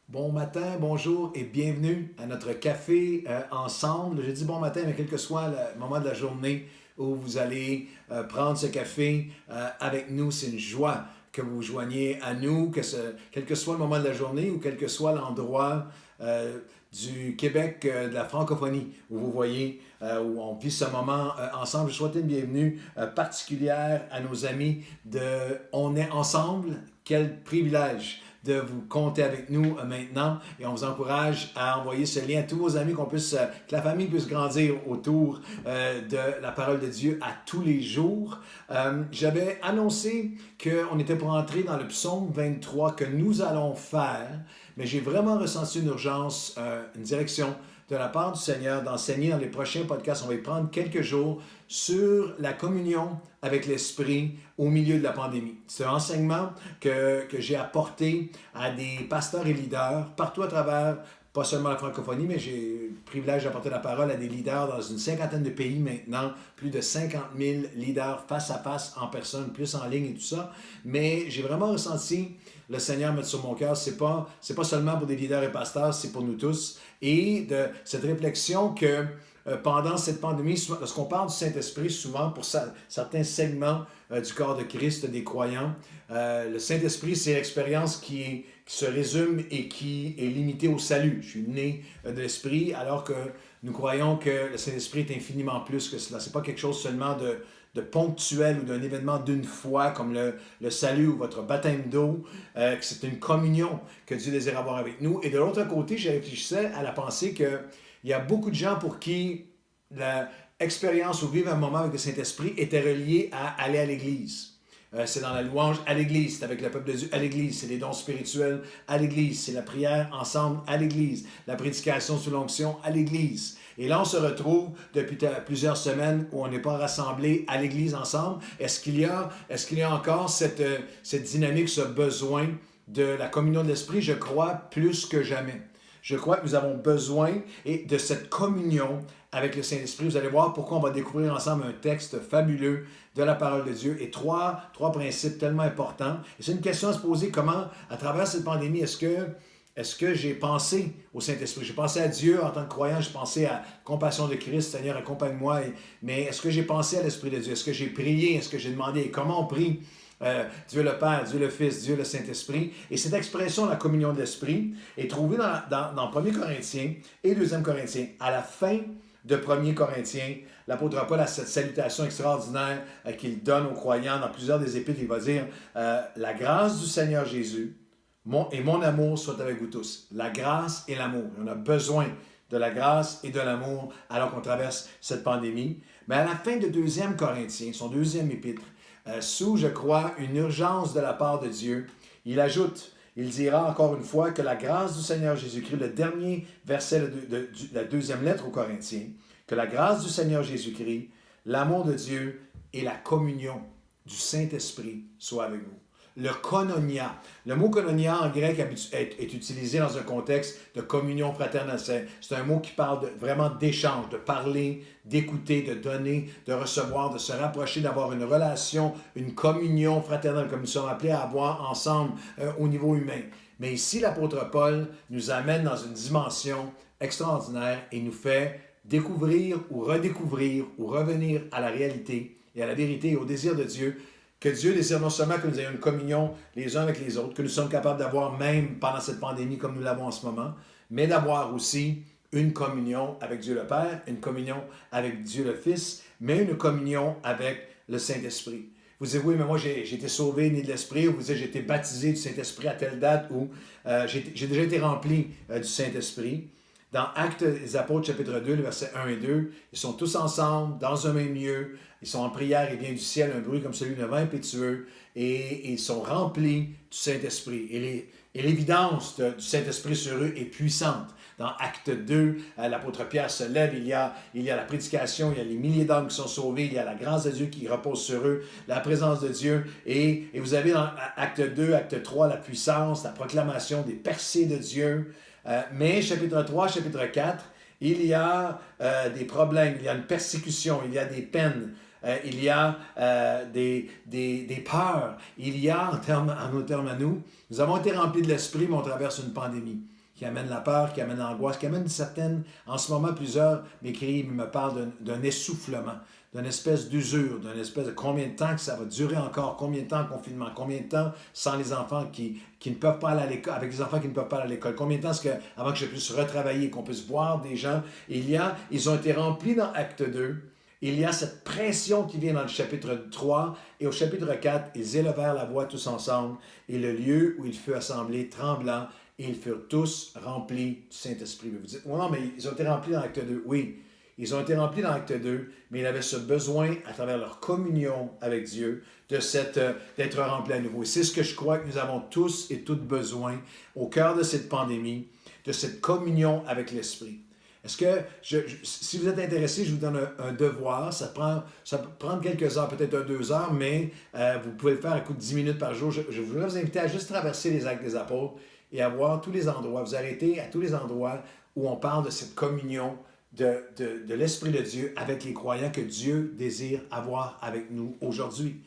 Bon matin, bonjour et bienvenue à notre café ensemble. Je dis bon matin, mais quel que soit le moment de la journée où vous allez prendre ce café avec nous, c'est une joie que vous vous joigniez à nous, quel que soit le moment de la journée ou quel que soit l'endroit du Québec, de la francophonie, où vous voyez, où on vit ce moment ensemble. Je souhaite une bienvenue particulière à nos amis de On est ensemble. Quel privilège de vous compter avec nous maintenant et on vous encourage à envoyer ce lien à tous vos amis, que la famille puisse grandir autour de la parole de Dieu à tous les jours. J'avais annoncé qu'on était pour entrer dans le psaume 23 que nous allons faire, mais j'ai vraiment ressenti une urgence, une direction de la part du Seigneur d'enseigner dans les prochains podcasts. On va y prendre quelques jours sur la communion avec l'Esprit au milieu de la pandémie. C'est un enseignement que j'ai apporté à des pasteurs et leaders partout à travers, pas seulement la francophonie, mais j'ai le privilège d'apporter la parole à des leaders dans une cinquantaine de pays maintenant, plus de 50 000 leaders face à face, en personne, plus en ligne et tout ça. Mais j'ai vraiment ressenti le Seigneur mettre sur mon cœur, c'est pas seulement pour des leaders et pasteurs, c'est pour nous tous. Et de cette réflexion que pendant cette pandémie, lorsqu'on parle du Saint-Esprit, souvent pour certains segments du corps de Christ, des croyants, le Saint-Esprit, c'est l'expérience qui se résume et qui est limitée au salut. Je suis né de l'Esprit, alors que nous croyons que le Saint-Esprit est infiniment plus que cela. Ce n'est pas quelque chose seulement de ponctuel ou d'un événement d'une fois, comme le salut ou votre baptême d'eau, que c'est une communion que Dieu désire avoir avec nous. Et de l'autre côté, je réfléchissais à la pensée qu'il y a beaucoup de gens pour qui l'expérience ou vivre un moment avec le Saint-Esprit était reliée à aller à l'Église. C'est dans la louange à l'Église, c'est avec le peuple de Dieu à l'Église, c'est les dons spirituels à l'Église, c'est la prière ensemble à l'Église, la prédication sous l'onction à l'Église. Et là, on se retrouve depuis plusieurs semaines où on n'est pas rassemblés à l'Église ensemble. Est-ce qu'il y a encore cette dynamique, ce besoin de la communion de l'Esprit? Je crois plus que jamais. Je crois que nous avons besoin de cette communion avec le Saint-Esprit. Vous allez voir pourquoi on va découvrir ensemble un texte fabuleux de la parole de Dieu et trois principes tellement importants. Et c'est une question à se poser, comment, à travers cette pandémie, est-ce que j'ai pensé au Saint-Esprit? J'ai pensé à Dieu en tant que croyant, j'ai pensé à la compassion de Christ, Seigneur, accompagne-moi. Mais est-ce que j'ai pensé à l'Esprit de Dieu? Est-ce que j'ai prié? Est-ce que j'ai demandé? Comment on prie? Dieu le Père, Dieu le Fils, Dieu le Saint-Esprit. Et cette expression, la communion de l'Esprit, est trouvée dans 1 Corinthiens et 2 Corinthiens. À la fin de 1 Corinthiens, l'apôtre Paul a cette salutation extraordinaire qu'il donne aux croyants dans plusieurs des épîtres. Il va dire la grâce du Seigneur Jésus et mon amour soit avec vous tous. La grâce et l'amour. On a besoin de la grâce et de l'amour alors qu'on traverse cette pandémie. Mais à la fin de 2 Corinthiens, son deuxième épître, sous, je crois, une urgence de la part de Dieu, il ajoute, il dira encore une fois que la grâce du Seigneur Jésus-Christ, le dernier verset de la deuxième lettre aux Corinthiens, que la grâce du Seigneur Jésus-Christ, l'amour de Dieu et la communion du Saint-Esprit soient avec vous. Le koinonia. Le mot koinonia en grec est utilisé dans un contexte de communion fraternelle. C'est un mot qui parle vraiment d'échange, de parler, d'écouter, de donner, de recevoir, de se rapprocher, d'avoir une relation, une communion fraternelle, comme nous sommes appelés à avoir ensemble au niveau humain. Mais ici, l'apôtre Paul nous amène dans une dimension extraordinaire et nous fait découvrir ou redécouvrir ou revenir à la réalité et à la vérité et au désir de Dieu, que Dieu désire non seulement que nous ayons une communion les uns avec les autres, que nous sommes capables d'avoir même pendant cette pandémie comme nous l'avons en ce moment, mais d'avoir aussi une communion avec Dieu le Père, une communion avec Dieu le Fils, mais une communion avec le Saint-Esprit. Vous dites, oui, mais moi j'ai été sauvé, né de l'Esprit, ou vous dites, j'ai été baptisé du Saint-Esprit à telle date, ou j'ai déjà été rempli du Saint-Esprit. Dans Actes des Apôtres, chapitre 2, le verset 1 et 2, ils sont tous ensemble, dans un même lieu, ils sont en prière, il vient du ciel un bruit comme celui d'un vent impétueux, et ils sont remplis du Saint-Esprit. Et l'évidence du Saint-Esprit sur eux est puissante. Dans Acte 2, l'apôtre Pierre se lève, il y a la prédication, il y a les milliers d'âmes qui sont sauvées, il y a la grâce de Dieu qui repose sur eux, la présence de Dieu, et vous avez dans Acte 2, Acte 3, la puissance, la proclamation des percées de Dieu. Mais chapitre 3, chapitre 4, il y a des problèmes, il y a une persécution, il y a des peines, il y a des peurs, il y a, en nos termes à nous, nous avons été remplis de l'Esprit, mais on traverse une pandémie. qui amène la peur, qui amène l'angoisse, qui amène une certaine... En ce moment, plusieurs m'écrivent, me parlent d'un essoufflement, d'une espèce d'usure, d'une espèce de combien de temps que ça va durer encore, combien de temps de confinement, combien de temps sans les enfants qui ne peuvent pas aller à l'école, avec les enfants qui ne peuvent pas aller à l'école, combien de temps avant que je puisse retravailler, qu'on puisse voir des gens. Ils ont été remplis dans Acte 2. Il y a cette pression qui vient dans le chapitre 3 et au chapitre 4, ils élevèrent la voix tous ensemble et le lieu où il fut assemblé tremblant et ils furent tous remplis du Saint-Esprit. Vous dites, oh non, mais ils ont été remplis dans Acte 2. Oui, ils ont été remplis dans Acte 2, mais ils avaient ce besoin, à travers leur communion avec Dieu, d'être remplis à nouveau. Et c'est ce que je crois que nous avons tous et toutes besoin au cœur de cette pandémie, de cette communion avec l'Esprit. Est-ce que, si vous êtes intéressé, je vous donne un devoir. Ça peut prendre quelques heures, peut-être 2 heures, mais vous pouvez le faire à coup de 10 minutes par jour. Je voudrais vous inviter à juste traverser les Actes des Apôtres et à voir tous les endroits. Vous arrêtez à tous les endroits où on parle de cette communion de l'Esprit de Dieu avec les croyants que Dieu désire avoir avec nous aujourd'hui.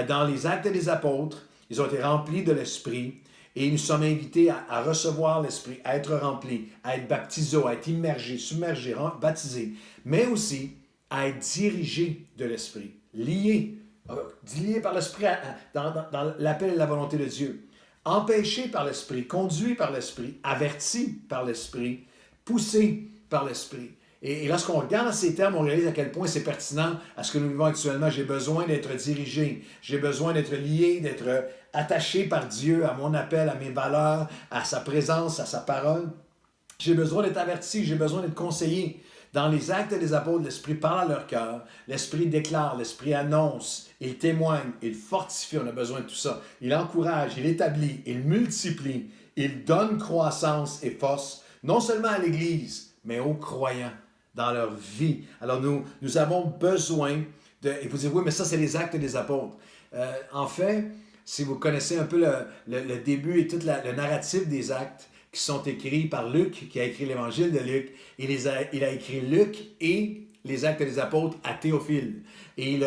Dans les Actes des Apôtres, ils ont été remplis de l'Esprit. Et nous sommes invités à recevoir l'Esprit, à être remplis, à être baptisés, à être immergés, submergés, baptisés, mais aussi à être dirigés de l'Esprit, liés par l'Esprit dans l'appel et la volonté de Dieu, empêchés par l'Esprit, conduits par l'Esprit, avertis par l'Esprit, poussés par l'Esprit. Et lorsqu'on regarde ces termes, on réalise à quel point c'est pertinent à ce que nous vivons actuellement. J'ai besoin d'être dirigé, j'ai besoin d'être lié, d'être attaché par Dieu à mon appel, à mes valeurs, à sa présence, à sa parole. J'ai besoin d'être averti, j'ai besoin d'être conseillé. Dans les Actes des Apôtres, l'Esprit parle à leur cœur, l'Esprit déclare, l'Esprit annonce, il témoigne, il fortifie, on a besoin de tout ça. Il encourage, il établit, il multiplie, il donne croissance et force, non seulement à l'Église, mais aux croyants dans leur vie. Alors nous avons besoin de... Et vous dites, oui, mais ça, c'est les Actes des Apôtres. En fait, si vous connaissez un peu le début et tout le narratif des Actes qui sont écrits par Luc, qui a écrit l'Évangile de Luc, il a écrit Luc et les Actes des Apôtres à Théophile. Et il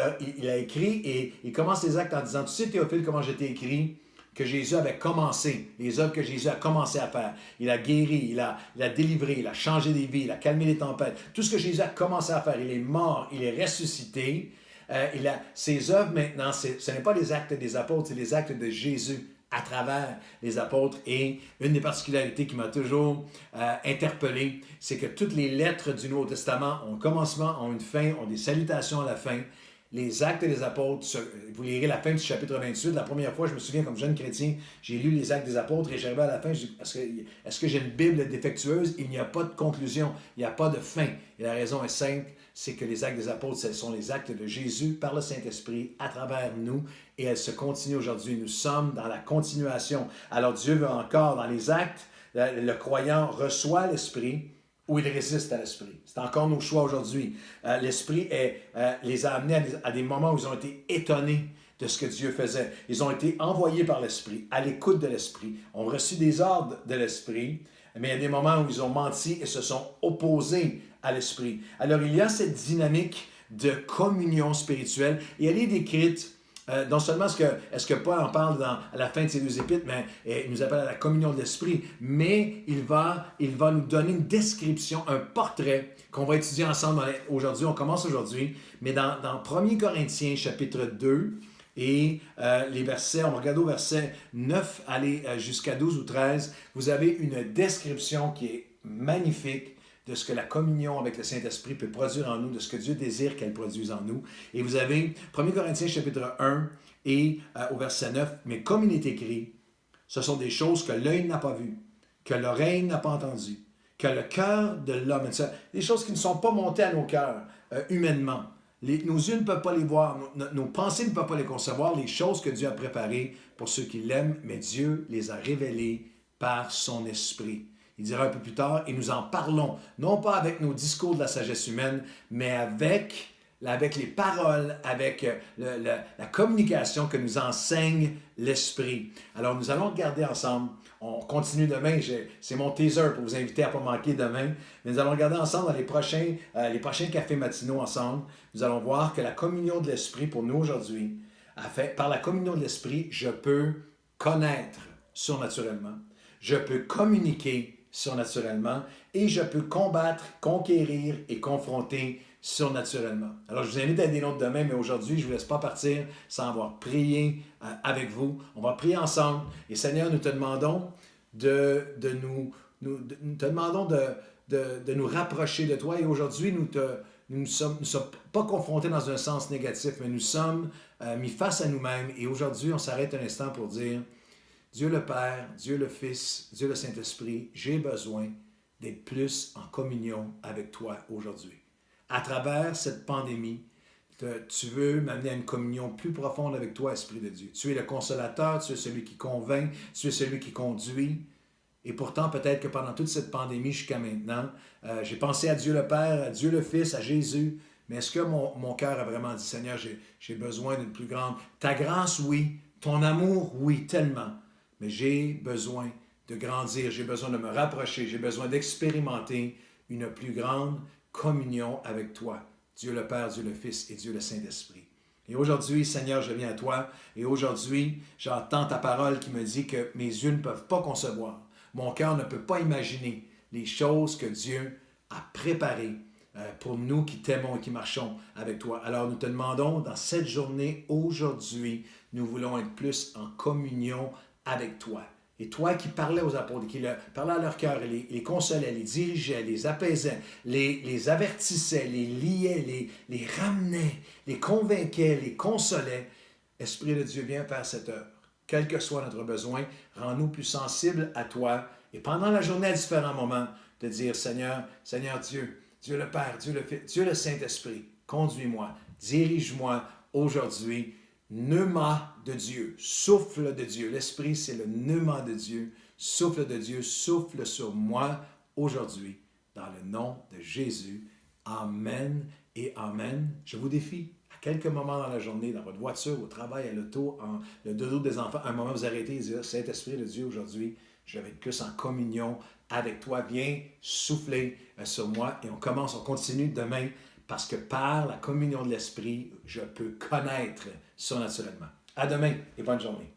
a écrit, et il commence les Actes en disant, tu sais Théophile, comment je t'ai écrit que Jésus avait commencé, les œuvres que Jésus a commencé à faire. Il a guéri, il a délivré, il a changé des vies, il a calmé les tempêtes. Tout ce que Jésus a commencé à faire, il est mort, il est ressuscité. Ses œuvres maintenant, ce n'est pas les actes des apôtres, c'est les actes de Jésus à travers les apôtres. Et une des particularités qui m'a toujours interpellé, c'est que toutes les lettres du Nouveau Testament ont un commencement, ont une fin, ont des salutations à la fin. Les Actes des Apôtres, vous lirez la fin du chapitre 28. La première fois, je me souviens, comme jeune chrétien, j'ai lu les Actes des Apôtres et j'arrivais à la fin, je dis, est-ce que j'ai une Bible défectueuse? Il n'y a pas de conclusion, il n'y a pas de fin. Et la raison est simple, c'est que les Actes des Apôtres, ce sont les actes de Jésus par le Saint-Esprit à travers nous et elles se continuent aujourd'hui. Nous sommes dans la continuation. Alors Dieu veut encore, dans les actes, le croyant reçoit l'Esprit, ou il résiste à l'Esprit. C'est encore nos choix aujourd'hui. L'Esprit les a amenés à des moments où ils ont été étonnés de ce que Dieu faisait. Ils ont été envoyés par l'Esprit, à l'écoute de l'Esprit, ont reçu des ordres de l'Esprit, mais il y a des moments où ils ont menti et se sont opposés à l'Esprit. Alors il y a cette dynamique de communion spirituelle et elle est décrite. Non seulement est-ce que Paul en parle à la fin de ses 2 épîtres, mais il nous appelle à la communion de l'Esprit, mais il va nous donner une description, un portrait qu'on va étudier ensemble aujourd'hui. On commence aujourd'hui, mais dans 1 Corinthiens chapitre 2 et les versets, on va regarder au verset 9, aller jusqu'à 12 ou 13, vous avez une description qui est magnifique de ce que la communion avec le Saint-Esprit peut produire en nous, de ce que Dieu désire qu'elle produise en nous. Et vous avez 1 Corinthiens chapitre 1 et au verset 9, « Mais comme il est écrit, ce sont des choses que l'œil n'a pas vues, que l'oreille n'a pas entendues, que le cœur de l'homme... » Des choses qui ne sont pas montées à nos cœurs humainement. Nos yeux ne peuvent pas les voir, nos pensées ne peuvent pas les concevoir, les choses que Dieu a préparées pour ceux qui l'aiment, mais Dieu les a révélées par son Esprit. Il dira un peu plus tard, et nous en parlons, non pas avec nos discours de la sagesse humaine, mais avec les paroles, avec la communication que nous enseigne l'Esprit. Alors nous allons regarder ensemble, on continue demain, c'est mon teaser pour vous inviter à ne pas manquer demain, mais nous allons regarder ensemble dans les prochains cafés matinaux ensemble, nous allons voir que la communion de l'Esprit pour nous aujourd'hui, par la communion de l'Esprit, je peux connaître surnaturellement, je peux communiquer surnaturellement et je peux combattre, conquérir et confronter surnaturellement. Alors, je vous invite à aider l'autre demain, mais aujourd'hui, je ne vous laisse pas partir sans avoir prié avec vous. On va prier ensemble. Et Seigneur, nous te demandons te demandons de nous rapprocher de toi. Et aujourd'hui, nous ne sommes pas confrontés dans un sens négatif, mais nous sommes mis face à nous-mêmes. Et aujourd'hui, on s'arrête un instant pour dire, Dieu le Père, Dieu le Fils, Dieu le Saint-Esprit, j'ai besoin d'être plus en communion avec toi aujourd'hui. À travers cette pandémie, tu veux m'amener à une communion plus profonde avec toi, Esprit de Dieu. Tu es le consolateur, tu es celui qui convainc, tu es celui qui conduit. Et pourtant, peut-être que pendant toute cette pandémie jusqu'à maintenant, j'ai pensé à Dieu le Père, à Dieu le Fils, à Jésus. Mais est-ce que mon cœur a vraiment dit, Seigneur, j'ai besoin d'une plus grande... Ta grâce, oui. Ton amour, oui, tellement. Mais j'ai besoin de grandir, j'ai besoin de me rapprocher, j'ai besoin d'expérimenter une plus grande communion avec toi, Dieu le Père, Dieu le Fils et Dieu le Saint-Esprit. Et aujourd'hui, Seigneur, je viens à toi et aujourd'hui, j'entends ta parole qui me dit que mes yeux ne peuvent pas concevoir, mon cœur ne peut pas imaginer les choses que Dieu a préparées pour nous qui t'aimons et qui marchons avec toi. Alors nous te demandons, dans cette journée, aujourd'hui, nous voulons être plus en communion avec toi. Et toi qui parlais aux apôtres, qui parlais à leur cœur, les consolais, les dirigeais, les apaisais, les avertissais, les liais, les ramenais, les convainquais, les consolais, Esprit de Dieu, viens faire cette œuvre. Quel que soit notre besoin, rends-nous plus sensibles à toi. Et pendant la journée, à différents moments, de dire, Seigneur, Seigneur Dieu, Dieu le Père, Dieu le Fils, Dieu le Saint-Esprit, conduis-moi, dirige-moi aujourd'hui. Pneuma de Dieu, souffle de Dieu. L'Esprit, c'est le pneuma de Dieu. Souffle de Dieu, souffle sur moi aujourd'hui. Dans le nom de Jésus. Amen et Amen. Je vous défie, à quelques moments dans la journée, dans votre voiture, au travail, à l'auto, le dodo des enfants, à un moment vous arrêtez et dire, Saint-Esprit de Dieu, aujourd'hui, je vais être plus en communion avec toi. Viens souffler sur moi et on continue demain. Parce que par la communion de l'Esprit, je peux connaître surnaturellement. À demain et bonne journée.